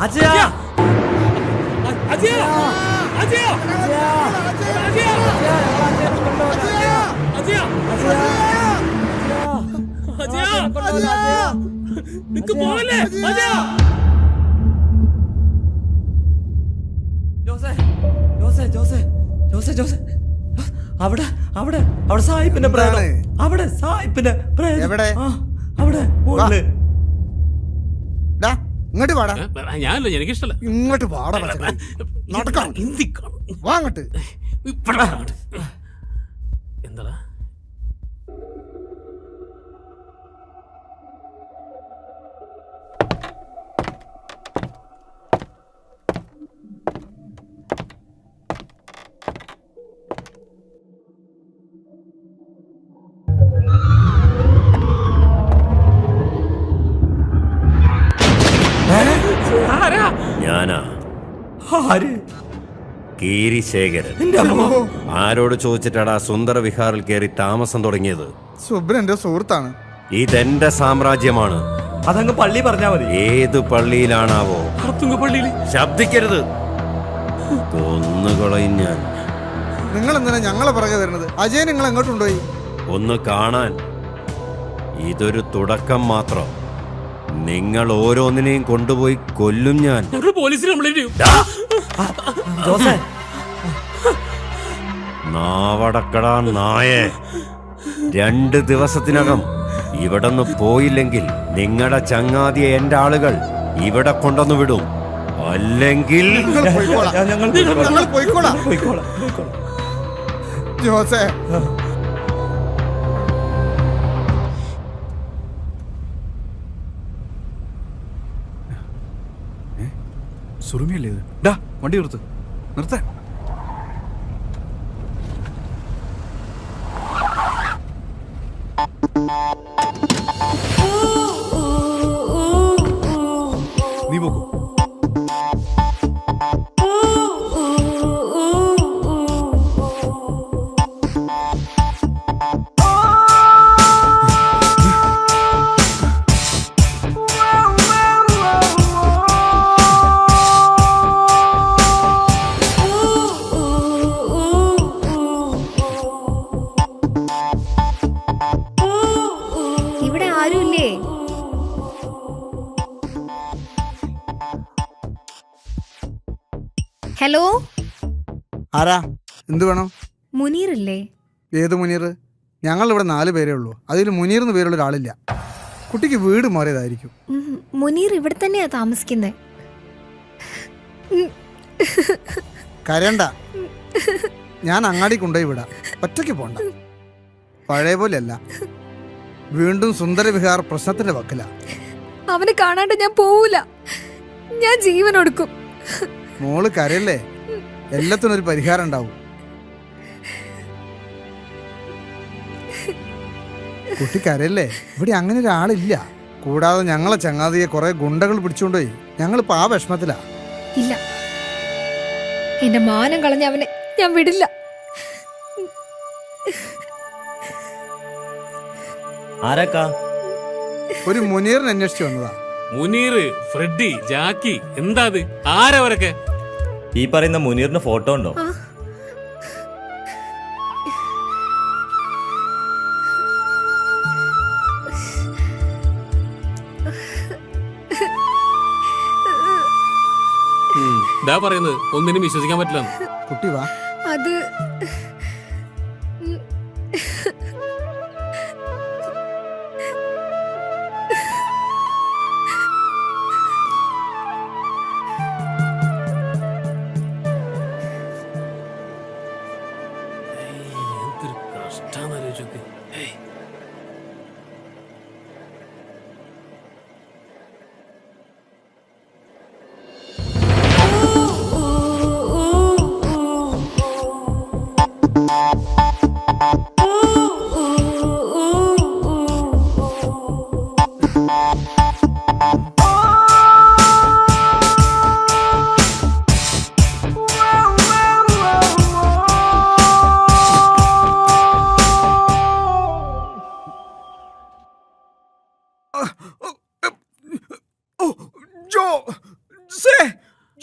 അജയ അജയ അജയ അവിടെ അവിടെ അവിടെ സായിപ്പിന്റെ പ്രേതം. അവിടെ സായിപ്പിന്റെ പ്രേതം. എവിടെ? അവിടെ ഇങ്ങോട്ട് പാടാ. ഞാനല്ല, എനിക്കിഷ്ടല്ല. ഇങ്ങോട്ട് പാടാ. നടക്കാം. വാ അങ്ങോട്ട്. എന്താ ഞാനാ കീരിശേഖരൻ. ആരോട് ചോദിച്ചിട്ടാടാ സുന്ദര വിഹാറിൽ കയറി താമസം തുടങ്ങിയത്? സുബ്രന്റെ സുഹൃത്താണ്. ഇതെന്റെ സാമ്രാജ്യമാണ്. അതങ്ങ് പള്ളി പറഞ്ഞാ മതി. ഏത് പള്ളിയിലാണാവോ? ശബ്ദിക്കരുത്, കൊന്നുകളയും ഞാൻ. നിങ്ങൾ എന്തിനാ ഞങ്ങളെ പുറകെ വരുന്നത്? അജയൻ നിങ്ങൾ എങ്ങോട്ടുണ്ടോയി? ഒന്ന് കാണാൻ. ഇതൊരു തുടക്കം മാത്രം. നിങ്ങൾ ഓരോന്നിനെയും കൊണ്ടുപോയി കൊല്ലും ഞാൻ. നാവടക്കടാ നായേ. 2 ദിവസത്തിനകം ഇവിടന്ന് പോയില്ലെങ്കിൽ നിങ്ങളുടെ ചങ്ങാതിയെ എന്റെ ആളുകൾ ഇവിടെ കൊണ്ടുവന്നു വിടും. അല്ലെങ്കിൽ ജോസേ, സുറുമിയല്ലേ ഇത്? ഡാ വണ്ടി നിർത്ത. നീ പോക്കൂ. ഹലോ, ആരാ? എന്ത് വേണം? മുനീറില്ലേ? ഏത് മുനീർ? ഞങ്ങൾ ഇവിടെ 4 പേരേ ഉള്ളൂ. അതിൽ മുനീർ എന്ന് പേരുള്ള ഒരാളില്ല. കുട്ടിക്ക് വീട് മാറിയതായിരിക്കും. മുനീർ ഇവിടെ തന്നെയാ താമസിക്കുന്നത്. കരണ്ട, ഞാൻ അങ്ങാടി കൊണ്ടുപോയി വിടാം. ഒറ്റയ്ക്ക് പോണ്ട. പഴയ പോലെയല്ല, വീണ്ടും സുന്ദര വിഹാർ പ്രശ്നത്തിന്റെ വക്കില. അവനെ കാണാണ്ട് ഞാൻ പോവൂല. ഞാൻ ജീവൻ കൊടുക്കും. മോള് കരയല്ലേ, എല്ലാത്തിനും ഒരു പരിഹാരം ഉണ്ടാവും. കുട്ടി കരയല്ലേ, ഇവിടെ അങ്ങനെ ഒരാളില്ല. കൂടാതെ ഞങ്ങളെ ചങ്ങാതിയെ കുറെ ഗുണ്ടകൾ പിടിച്ചുകൊണ്ടുപോയി. ഞങ്ങളിപ്പോ ആ വിഷമത്തിലാ. ഇല്ല, എന്റെ മാനം കളഞ്ഞ അവനെ ഞാൻ വിടില്ല. ആരാക്കാ? ഒരു മുനീറിനെ അന്വേഷിച്ചു വന്നതാ. മുനീർ, ഫ്രെഡി, ജാക്കി, എന്താ അത്? ആരവരൊക്കെ? ഈ പറയുന്ന മുനീറിന്റെ ഫോട്ടോ ഉണ്ടോ? ഇതാ പറയുന്നത്, ഒന്നിനും വിശ്വസിക്കാൻ പറ്റില്ല. കുട്ടി വാ. അത് എന്തൊരു കഷ്ടാന്ന് ആലോചിച്ചോക്ക്.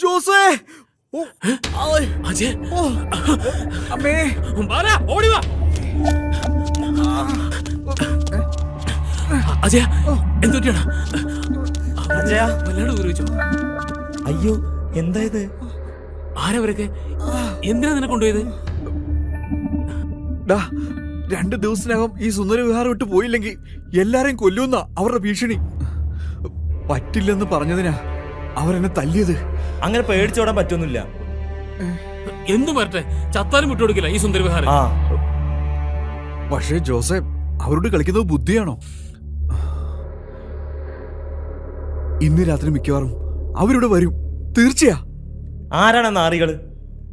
ജോസേ, ഓ, ആയ്, അജയ്, ഓ, അമ്മേ, വാടാ, ഓടി വാ. അജയ, എന്തൊക്കെയാണ്? അജയ. വല്ലാണ്ട് ഉപയോഗിച്ചോ. അയ്യോ, എന്താ ഇത്? ആരവരൊക്കെ? എന്തിനാ നിന്നെ കൊണ്ടുപോയത്? ഡാ, 2 ദിവസത്തിനകം ഈ സുന്ദര വിഹാരം വിട്ട് പോയില്ലെങ്കിൽ എല്ലാരെയും കൊല്ലുന്ന അവരുടെ ഭീഷണി. പറ്റില്ലെന്ന് പറഞ്ഞതിനാ അവരെന്നെ തല്ലിയത്. അങ്ങനെ പേടിച്ചോടാൻ പറ്റൊന്നുമില്ല. എന്തു വരട്ടെ, ചത്താലും വിട്ടുകൊടുക്കില്ല ഈ സുന്ദര വിഹാരം. ആ, പക്ഷേ ജോസഫ്, അവരോട് കളിക്കുന്നത് ബുദ്ധിയാണോ? ഇന്ന് രാത്രി മിക്കവാറും അവരിവിടെ വരും, തീർച്ചയാ. ആരാണ് നാറികള്?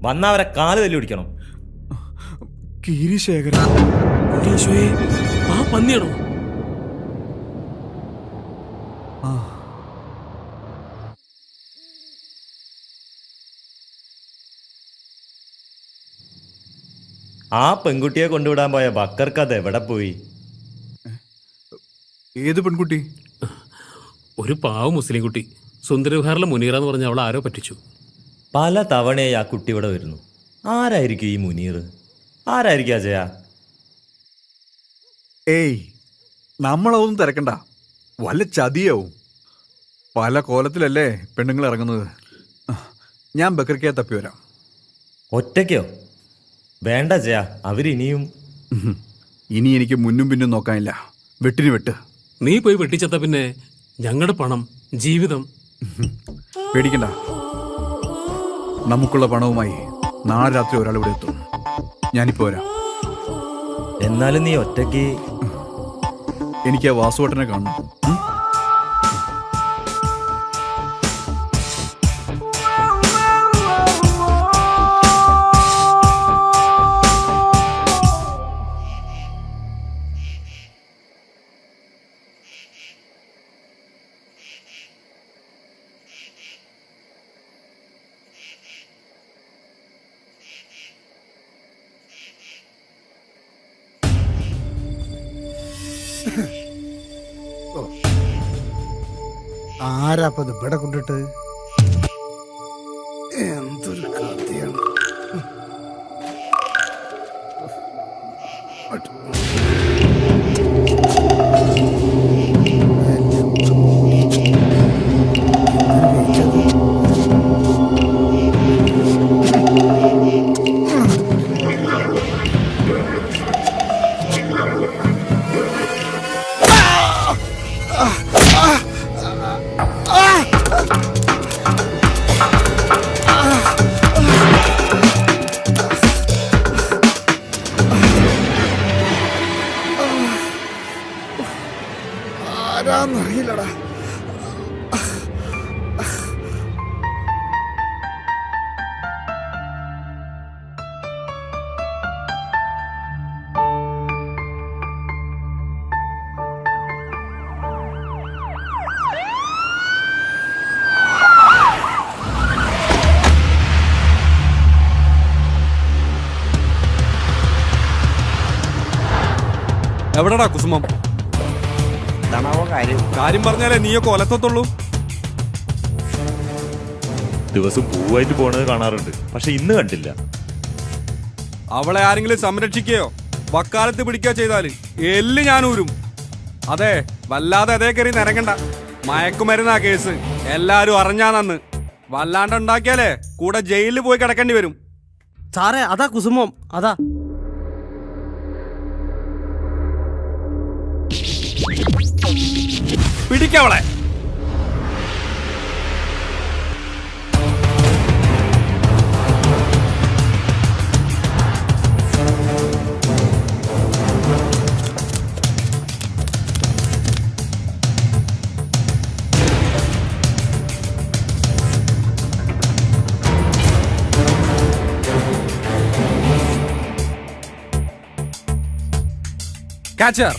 വന്നവരെ കാല് തല്ലി പിടിക്കണം. കീരിശേഖരൻ. ഈശോയെ, ആ പന്നിയാണോ? ആ, ആ പെൺകുട്ടിയെ കൊണ്ടുവിടാൻ പോയ ബക്കർക്ക് അത് എവിടെ പോയി? ഏത് പെൺകുട്ടി? ഒരു പാവ മുസ്ലിം കുട്ടി. സുന്ദര വിഹാറിലെ മുനീറ എന്ന് പറഞ്ഞ അവൾ ആരോ പറ്റിച്ചു. പല തവണയായി ആ കുട്ടി ഇവിടെ വരുന്നു. ആരായിരിക്കും ഈ മുനീർ? ആരായിരിക്കും അജയ? ഏയ്, നമ്മളതൊന്നും തിരക്കണ്ട. വല്ല ചതിയാവും. പല കോലത്തിലല്ലേ പെണ്ണുങ്ങൾ ഇറങ്ങുന്നത്. ഞാൻ ബക്കർക്കയെ തപ്പി വരാം. ഒറ്റയ്ക്കോ? വേണ്ട ജയ, അവരിനിയും. ഇനി എനിക്ക് മുന്നും പിന്നും നോക്കാനില്ല. വെട്ടിന് വെട്ട്. നീ പോയി വെട്ടിച്ചത്ത പിന്നെ ഞങ്ങളുടെ പണം, ജീവിതം. പേടിക്കണ്ട. നമുക്കുള്ള പണവുമായി നാളെ രാത്രി ഒരാൾ ഇവിടെ എത്തും. ഞാനിപ്പോ വരാം. എന്നാലും നീ ഒറ്റയ്ക്ക്. എനിക്ക് ആ വാസുവേട്ടനെ കാണണം. ആരാപ്പത് ഇവിടെ കൊണ്ടിട്ട്? എന്തൊരു കഥയാണ്. ആരാന്നറിയില്ലടാ. എവിടെടാ കുസുമം? കാര്യം പറഞ്ഞാലേ നീയൊക്കെ ഒലത്തത്തുള്ളൂ. ദിവസം പൂവായിട്ട് പോണത് കാണാറുണ്ട്, പക്ഷെ ഇന്ന് കണ്ടില്ല. അവളെ ആരെങ്കിലും സംരക്ഷിക്കുകയോ വക്കാലത്ത് പിടിക്കുകയോ ചെയ്താല് എല്ല് ഞാൻ ഊരും. അതെ, വല്ലാതെ അതേ കയറി നിരങ്ങണ്ട. മയക്കുമരുന്നാ കേസ്. എല്ലാരും അറിഞ്ഞാ നന്ന്. വല്ലാണ്ട് ഉണ്ടാക്കിയാലേ കൂടെ ജയിലിൽ പോയി കിടക്കേണ്ടി വരും. സാറേ അതാ കുസുമം, അതാ. പിടിക്കവളെ. Catcher.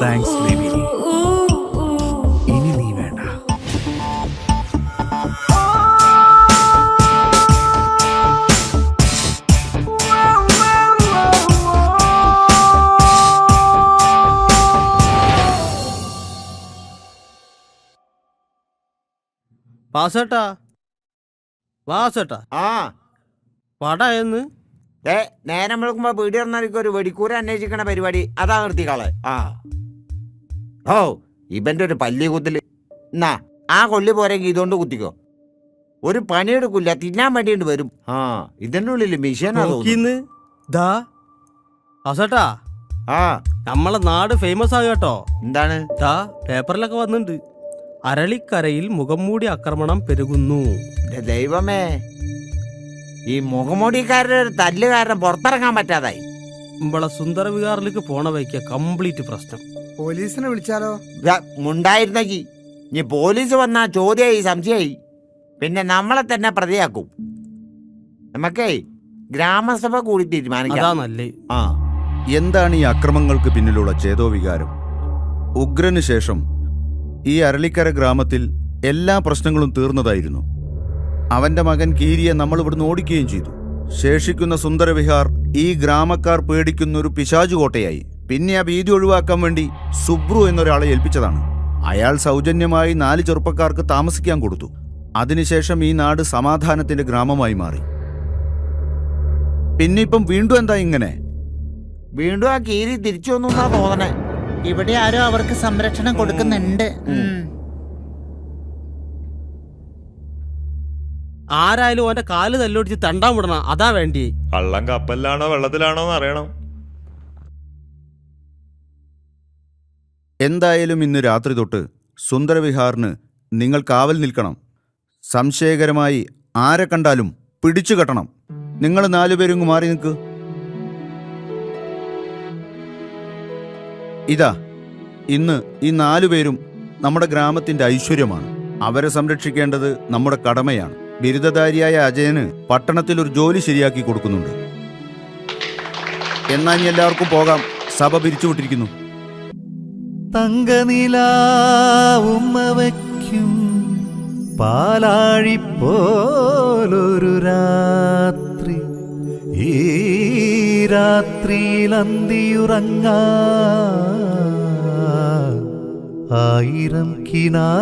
Thanks baby. ഇനി നീ വേണ്ട. വാസേട്ടാ, വാസേട്ടാ, ആ പടായെന്ന് നേരം വിളിക്കുമ്പോ വീട് പറഞ്ഞാൽ ഒരു വെടിക്കൂര അന്വേഷിക്കണ പരിപാടി അതാ നിർത്തിക്കാളെ. ആ ഓ ഇവന്റെ ഒരു പല്ലി കുത്തല്. എന്നാ ആ കൊള്ളി പോരെങ്കിൽ ഇതുകൊണ്ട് കുത്തിക്കോ. ഒരു പണിയെടുക്കില്ല, തിന്നാൻ വേണ്ടിയിട്ട് വരും. ആ ഇതിന്റെ ഉള്ളിൽ മിഷീനാ നോക്കിന്ന്. ദാ വാസേട്ടാ, ആ നമ്മളെ നാട് ഫേമസ് ആകും കേട്ടോ. എന്താണ്? ദാ പേപ്പറിലൊക്കെ വന്നിട്ടുണ്ട്. അരളിക്കരയിൽ മുഖംമൂടി ആക്രമണം പെരുകുന്നു. ദൈവമേ, ഈ മുഖമൂടിക്കാരുടെ ഒരു തല്ല് കാരണം പുറത്തിറങ്ങാൻ പറ്റാതായി. നമ്മളെ സുന്ദര വിഹാറിലേക്ക് പോണ വഴിക്ക് കംപ്ലീറ്റ് പ്രശ്നം. പോലീസിനെ വിളിച്ചാലോ? മുണ്ടായിരുന്നെങ്കി ഇനി പോലീസ് വന്നാ ചോദ്യമായി, സംശയമായി, പിന്നെ നമ്മളെ തന്നെ പ്രതിയാക്കും. നമുക്കേ ഗ്രാമസഭ കൂടി അതാ തീരുമാനിക്കാം. നല്ലേ. ആ എന്താണ് ഈ അക്രമങ്ങൾക്ക് പിന്നിലുള്ള ചേതോവികാരം? ഉഗ്രന് ശേഷം ഈ അരളിക്കര ഗ്രാമത്തിൽ എല്ലാ പ്രശ്നങ്ങളും തീർന്നതായിരുന്നു. അവന്റെ മകൻ കീരിയെ നമ്മൾ ഇവിടുന്ന് ഓടിക്കുകയും ചെയ്തു. ശേഷിക്കുന്ന സുന്ദരവിഹാർ ഈ ഗ്രാമക്കാർ പേടിക്കുന്ന ഒരു പിശാചുകോട്ടയായി. പിന്നെ ആ ഭീതി ഒഴിവാക്കാൻ വേണ്ടി സുബ്രു എന്നൊരാളെ ഏൽപ്പിച്ചതാണ്. അയാൾ സൗജന്യമായി 4 ചെറുപ്പക്കാർക്ക് താമസിക്കാൻ കൊടുത്തു. അതിനുശേഷം ഈ നാട് സമാധാനത്തിന്റെ ഗ്രാമമായി മാറി. പിന്നെ ഇപ്പം വീണ്ടും എന്താ ഇങ്ങനെ? വീണ്ടും ആ കീരി തിരിച്ചു വന്നു എന്നാ തോന്നണേ. ഇവിടെ ആരോ അവർക്ക് സംരക്ഷണം കൊടുക്കുന്നുണ്ട്. ആരായാലും അവന്റെ കാല് തല്ലൊടിച്ച് തണ്ടാൻ വിടണം, അതാ വേണ്ടി. കള്ളം കപ്പലിലാണോ വെള്ളത്തിലാണോ എന്ന് അറിയണം. എന്തായാലും ഇന്ന് രാത്രി തൊട്ട് സുന്ദരവിഹാറിന് നിങ്ങൾ കാവൽ നിൽക്കണം. സംശയകരമായി ആരെ കണ്ടാലും പിടിച്ചു കെട്ടണം. നിങ്ങൾ 4 പേരും മാറി നിൽക്ക്. ഇതാ, ഇന്ന് ഈ 4 പേരും നമ്മുടെ ഗ്രാമത്തിന്റെ ഐശ്വര്യമാണ്. അവരെ സംരക്ഷിക്കേണ്ടത് നമ്മുടെ കടമയാണ്. ബിരുദധാരിയായ അജയന് പട്ടണത്തിൽ ഒരു ജോലി ശരിയാക്കി കൊടുക്കുന്നുണ്ട്. എന്നാൽ ഇനി എല്ലാവർക്കും പോകാം. സഭ പിരിച്ചുവിട്ടിരിക്കുന്നു. തങ്കനിലാവുമ്മ വയ്ക്കും പാലാഴിപ്പോലൊരു രാത്രി, ഈ രാത്രിയിൽ അന്തിയുറങ്ങാ 1000 കിനാവുകളുണ്ട്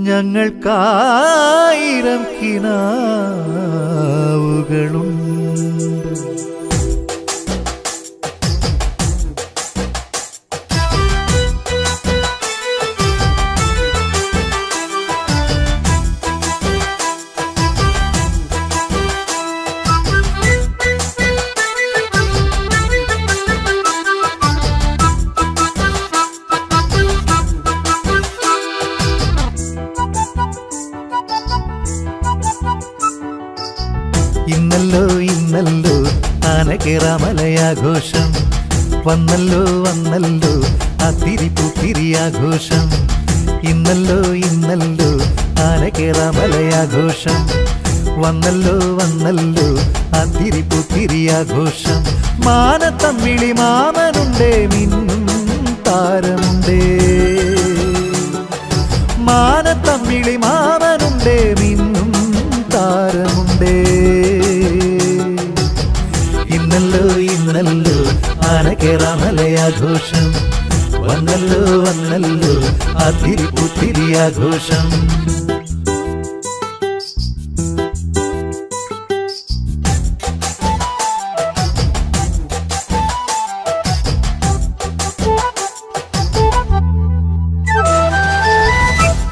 ഞങ്ങൾക്കായിരം കിനാവുകളുണ്ട്. ഇന്നല്ലോ ഇന്നല്ലോ ആനകേറാമലയാഘോഷം, വന്നല്ലോ വന്നല്ലോ അതിരിപ്പുത്തിരി ആഘോഷം. ഇന്നല്ലോ ഇന്നല്ലോ ആനകേറാമലയാഘോഷം, വന്നല്ലോ വന്നല്ലോ അതിരി പുത്തിരി ആഘോഷം. മാനത്തമ്മിളി മാമനുണ്ടേ, മിന്നും താരമുണ്ടേ. മാനത്തമ്മിളി മാമനുണ്ടേ, മിന്നും താരമുണ്ടേ. ഇന്നല്ലോ ഇന്നല്ലോ ആനക്കേറാമലയാഘോഷം. വന്നല്ലോ വന്നല്ലോ അതിരി പുത്തിരി ആഘോഷം.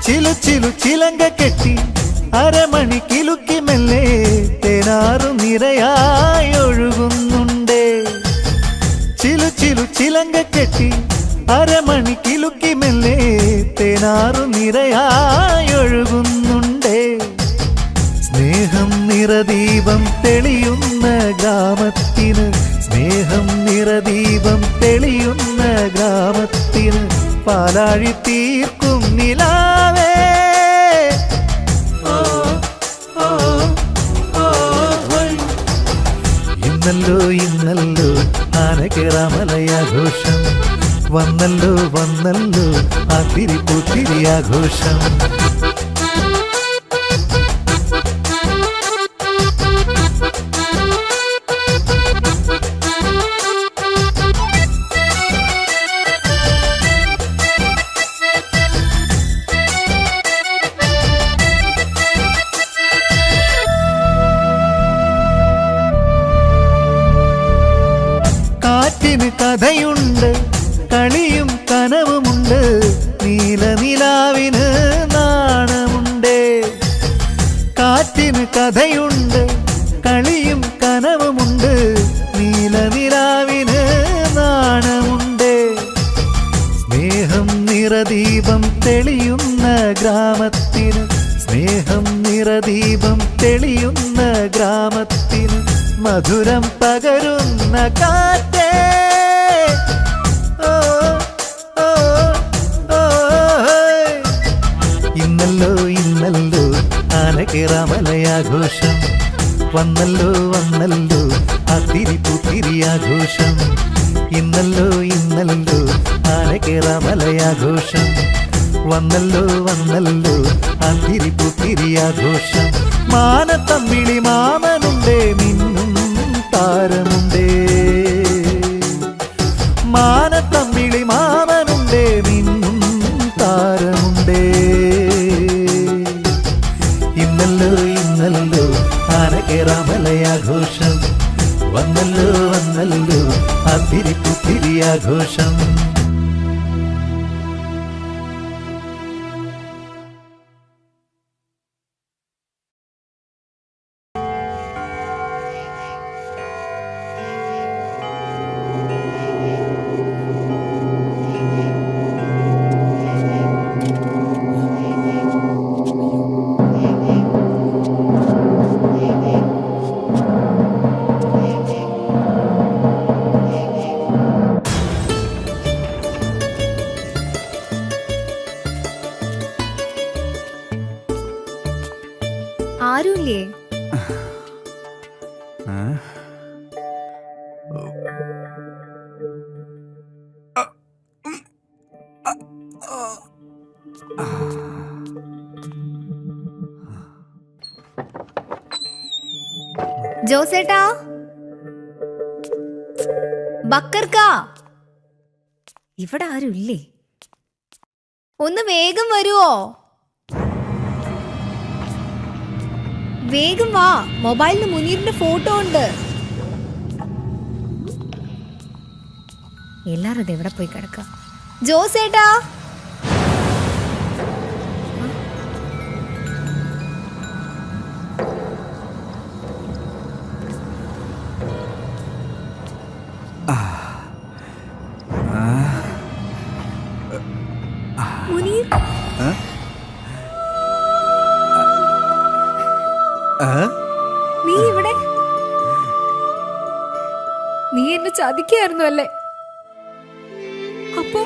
ചിലു ചിലു ചിലങ്ക കെട്ടി അരമണി കിലുക്കി മെല്ലെ തേനാറു നിരയായി ഒഴുകുന്നുണ്ടേ. ചിലു ചിലു ചിലങ്ക കെട്ടി അരമണി കിലുക്കി മെല്ലെ തേനാറു നിരയായി ഒഴുകുന്നുണ്ടേ. സ്നേഹം നിറദീപം തെളിയുന്ന ഗ്രാമത്തിന്, സ്നേഹം നിറദീപം തെളിയുന്ന ഗ്രാമത്തിന് പാലാഴി തീർക്കും നിലാവേ. ഇന്നല്ലോ ഇന്നല്ലോ ആനക്കേറാമലയാഘോഷം. വന്നല്ലോ വന്നല്ലോ അതിരി പുത്തിരി ആഘോഷം. കാറ്റിന് കഥയുണ്ട്, കളിയും കനവുമുണ്ട്, നീലനിലാവിന് നാണമുണ്ടേ. കാറ്റിന് കഥയുണ്ട്, കളിയും കനവുമുണ്ട്, നീലനിലാവിന് നാണമുണ്ടേ. സ്നേഹം നിറദീപം തെളിയുന്ന ഗ്രാമത്തിന്, സ്നേഹം നിറദീപം തെളിയുന്ന ഗ്രാമത്തിന് മധുരം പകരുന്ന കാറ്റേ. ഇന്നല്ലോ ഇന്നല്ലോ ആനക്കേറാമലയാഘോഷം. വന്നല്ലോ വന്നല്ലോ അതിരി പുത്തിരി ആഘോഷം. ഇന്നല്ലോ ഇന്നല്ലോ ആനക്കേറാമലയാഘോഷം. വന്നല്ലോ വന്നല്ലോ അതിരി പുത്തിരി ആഘോഷം. മാനത്തമ്മിളി മാമനുണ്ടേ, മിന്നും താരമുണ്ടേ. മാനത്തമ്മിളി മാമനുണ്ടേ, മിന്നും താരമുണ്ടേ. ഇന്നല്ലോ ഇന്നല്ലോ ആനക്കേറാമലയാഘോഷം. വന്നല്ലോ വന്നല്ലോ അതിരി പുത്തിരി ആഘോഷം. ആരുമില്ലേ? ജോസേട്ടാ, ബക്കർക്കാ, ഇവിടെ ആരുമില്ലേ? ഒന്ന് വേഗം വരുവോ? വേഗം വാ, മൊബൈലിന് മുനീറിന്റെ ഫോട്ടോ ഉണ്ട്. എല്ലാരും അത് എവിടെ പോയി കിടക്കാം? ജോസേട്ടാ, മുനീർ, നീ ഇവിടെ? നീ എന്നെ ചതിക്കായിരുന്നു അല്ലേ? അപ്പൊ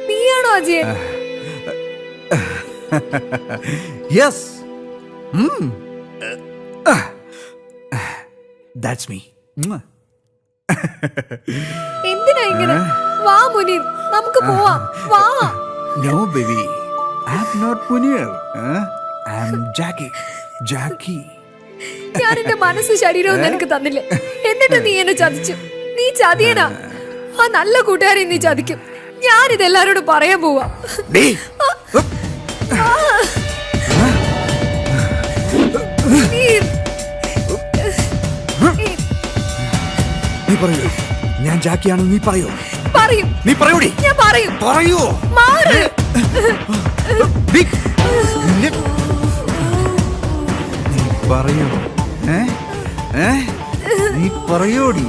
നീയാണോ അജയൻ? Yes, that's me. എന്തിനാ ഇങ്ങനെ? വാ മുനീർ, നമുക്ക് പോവാം. വാ. No baby, I am not Muneer. I am Jackie. Jackie. ഞാൻ എന്റെ മനസ്സ് ശരീരവും നിനക്ക് തന്നില്ലേ, എന്നിട്ട് നീ എന്നെ ചതിച്ചു. നീ ചതിയനാ. ആ നല്ല കൂട്ടുകാരെ നീ ചതിക്കും. ഞാനിത് എല്ലാരോടും പറയാൻ പോവാ. നീ പറയൂ, ഞാൻ ജാക്കിയാണെന്ന് നീ പറയൂ. പറയും. നീ പറയൂടി. ഞാൻ പറയും. പറയൂ. മാറ്. നീ പറയൂ. നീ പറയൂടി.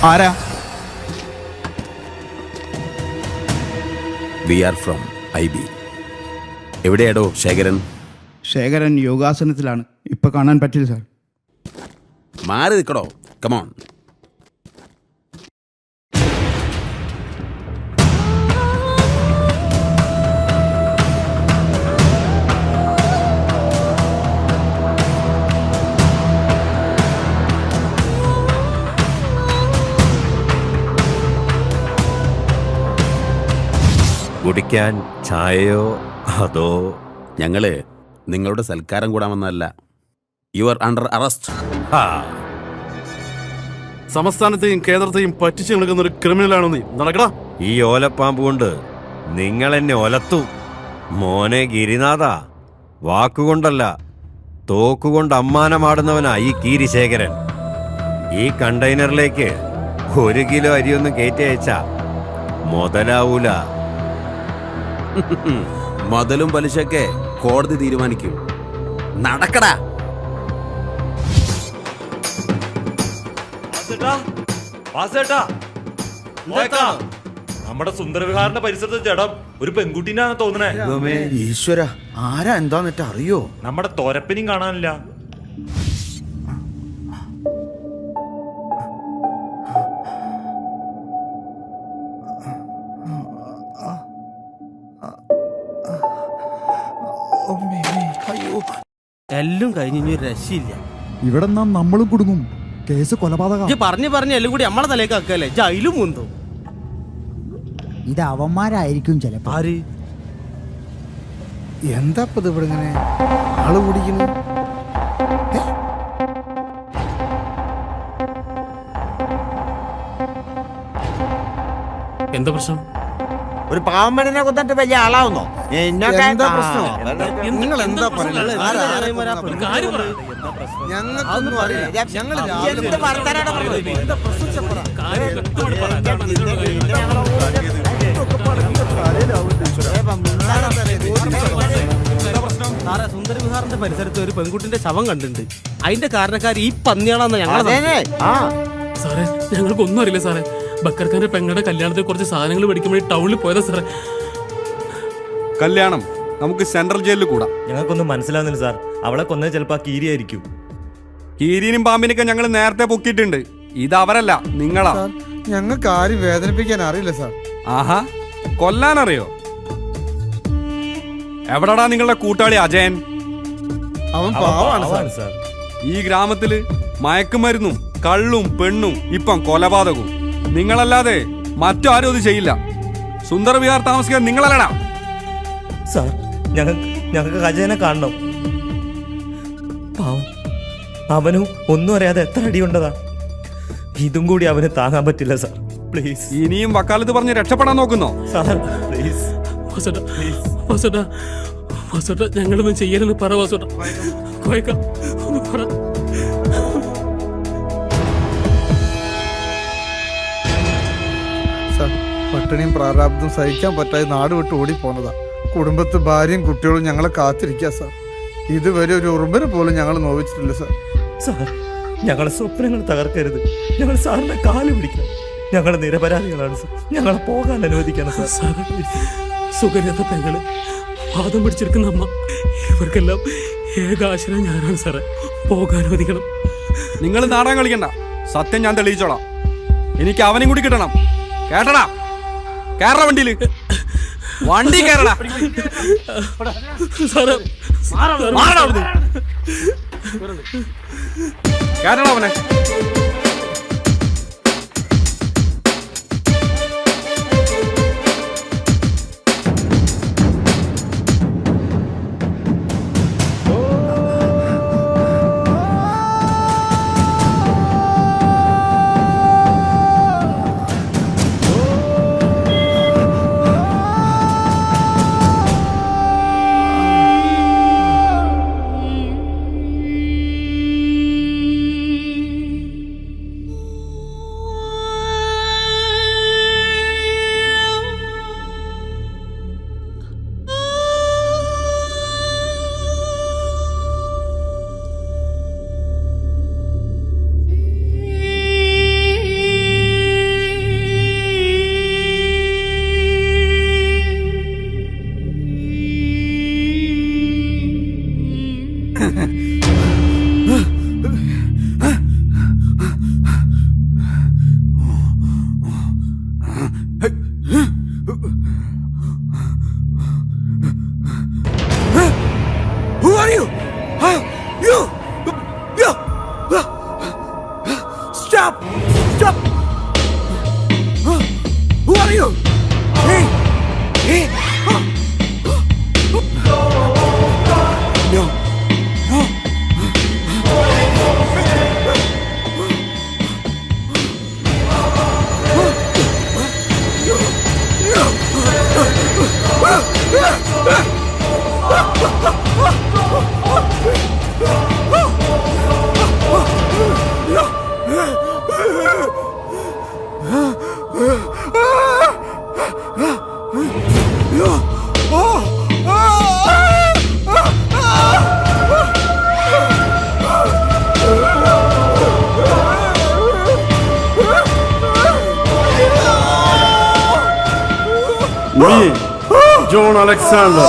ആരാ? We are from IB. എവിടെയാടോ ശേഖരൻ? ശേഖരൻ യോഗാസനത്തിലാണ്, ഇപ്പൊ കാണാൻ പറ്റില്ല സാർ. മാറി നിൽക്കടോ. കമോൺ. കുടിക്കാൻ ചായയോ അതോ ഞങ്ങള് നിങ്ങളുടെ സൽക്കാരം കൂടാൻ വന്നതല്ല. You are under arrest. സംസ്ഥാനത്തെയും കേന്ദ്രത്തെയും പറ്റിച്ചു നിൽക്കുന്ന ഒരു ക്രിമിനലാണോ നീ? നടക്കടാ. ഈ ഓലപ്പാമ്പ് കൊണ്ട് നിങ്ങൾ എന്നെ ഒലത്തു. മോനെ ഗിരിനാഥ, വാക്കുകൊണ്ടല്ല തോക്കുകൊണ്ട് അമ്മാനമാടുന്നവനാ ഈ കീരിശേഖരൻ. ഈ കണ്ടെയ്നറിലേക്ക് 1 കിലോ അരിയൊന്നും കയറ്റി അയച്ചാ മുതലാവൂല. മുതലും പലിശയൊക്കെ കോടതി തീരുമാനിക്കും. നടക്കടാ. നമ്മുടെ സുന്ദരവിഹാറിന്റെ പരിസരത്ത് ജഡം ഒരു പെൺകുട്ടീനാണ് തോന്നണേ. ഈശ്വര, ആരാ എന്താന്നിട്ട് അറിയോ? നമ്മുടെ തോരപ്പനും കാണാനില്ല. എല്ലാം കഴിഞ്ഞ് ഇനി ഒരു രക്ഷയില്ല. ഇവിടെ നമ്മളും കുടുങ്ങും. കേസ് കൊലപാതകം. പറഞ്ഞ് എല്ലാം കൂടി നമ്മളെ തലേക്ക് ആക്കല്ലേ, ജയിലും മുന്തോ. ഇത് അവന്മാരായിരിക്കും ചിലപ്പോ. ആര്? എന്താ ഇപ്പൊ ഇവിടെ ഇങ്ങനെ ആള് കുടിക്കുന്നു? എന്താ പ്രശ്നം? ഒരു പാവമ്മനെ കൊന്നിട്ട് വലിയ ആളാവുന്നോ? എന്താ പ്രശ്നം? നിങ്ങൾ എന്താ പറയുന്നത്? കാര്യം പറ. ഞങ്ങൾക്കൊന്നും അറിയില്ല. ഞങ്ങൾ രാവിലെ എന്ത് വർത്താനാണ് പറഞ്ഞത്? കാര്യം വ്യക്തമായിട്ട് പറ. അതാണ് നിങ്ങളുടെ സാറേ, സുന്ദരവിഹാറിന്റെ പരിസരത്ത് ഒരു പെൺകുട്ടിന്റെ ശവം കണ്ടിട്ടുണ്ട്. അതിന്റെ കാരണക്കാർ ഈ പന്നിയാണെന്ന് ഞങ്ങൾ സാറേ, ഞങ്ങൾക്കൊന്നും അറിയില്ല സാറേ. ബക്കർഖാന്റെ പെങ്ങളുടെ കല്യാണത്തിൽ കുറച്ച് സാധനങ്ങൾ മേടിക്കുമ്പോൾ ടൗണിൽ പോയതാ സാറേ. കല്യാണം നമുക്ക് സെൻട്രൽ ജയിലിൽ കൂടാം. ഞങ്ങൾക്കൊന്നും മനസ്സിലാവുന്നില്ല സാർ. അവളെ കൊന്നത് ചിലപ്പോ ആ കീരിയായിരിക്കും. കീരിനും പാമ്പിനൊക്കെ ഞങ്ങൾ നേരത്തെ പൊക്കിയിട്ടുണ്ട്. ഇത് അവരല്ല, നിങ്ങളാ. ഞങ്ങൾക്ക് ആരും വേദനിപ്പിക്കാൻ അറിയില്ല സാർ. ആഹാ, കൊല്ലാനറിയോ? എവിടാടാ നിങ്ങളുടെ കൂട്ടാളി അജയൻ? അവൻ പാവാണ് സാർ. സാർ ഈ ഗ്രാമത്തില് മയക്കുമരുന്നും കള്ളും പെണ്ണും ഇപ്പം കൊലപാതകവും. നിങ്ങളല്ലാതെ മറ്റാരും അത് ചെയ്യില്ല. സുന്ദരവിഹാർ താമസിക്കാൻ നിങ്ങളല്ലടാ. സാർ, ഞങ്ങൾക്ക് അജയനെ കാണണം. പാവം, അവനും ഒന്നും അറിയാതെ എത്ര അടിയുണ്ടതാ. ഇതും കൂടി അവന് താങ്ങാൻ പറ്റില്ല സാർ. പ്ലീസ്. ഇനിയും വക്കാലത്ത് പറഞ്ഞ് രക്ഷപ്പെടാൻ നോക്കുന്നോ? Sir please. ഞങ്ങളൊന്നും ചെയ്യലെന്ന് പറ വാസുട്ട. ഒന്ന് പറ. സാർ, പട്ടിണിയും പ്രാരാബ്ദം സഹിക്കാൻ പറ്റാതെ നാട് വിട്ട് ഓടിപ്പോന്നതാ. കുടുംബത്ത് ഭാര്യയും കുട്ടികളും ഞങ്ങളെ കാത്തിരിക്കുക സാർ. ഇതുവരെ ഒരു ഉറുമ്പന് പോലും ഞങ്ങൾ നോവിച്ചിട്ടില്ല സാർ. സാർ, ഞങ്ങളെ സ്വപ്നങ്ങൾ തകർക്കരുത്. ഞങ്ങൾ സാറിന്റെ കാല് പിടിക്കാം. ഞങ്ങൾ നിരപരാധികളാണ് സാർ. ഞങ്ങളെ പോകാൻ അനുവദിക്കണം സാർ. സാറേ, സുഖമില്ലാത്ത പെങ്ങള്, വാദം പിടിച്ചെടുക്കുന്ന അമ്മ, ഇവർക്കെല്ലാം ഏക ആശ്രയം ഞാനാണ് സാറേ. പോകാൻ അനുവദിക്കണം. നിങ്ങൾ നാടകം കളിക്കണ്ട. സത്യം ഞാൻ തെളിയിച്ചോളാം. എനിക്ക് അവനും കൂടി കിട്ടണം. കേട്ടടാ? കേരള വണ്ടിയില് വണ്ടി കേരള. കേരള അവനെ. Who are you? You! Stop! Stop! Who are you? Hey! Hey! Me, John Alexander.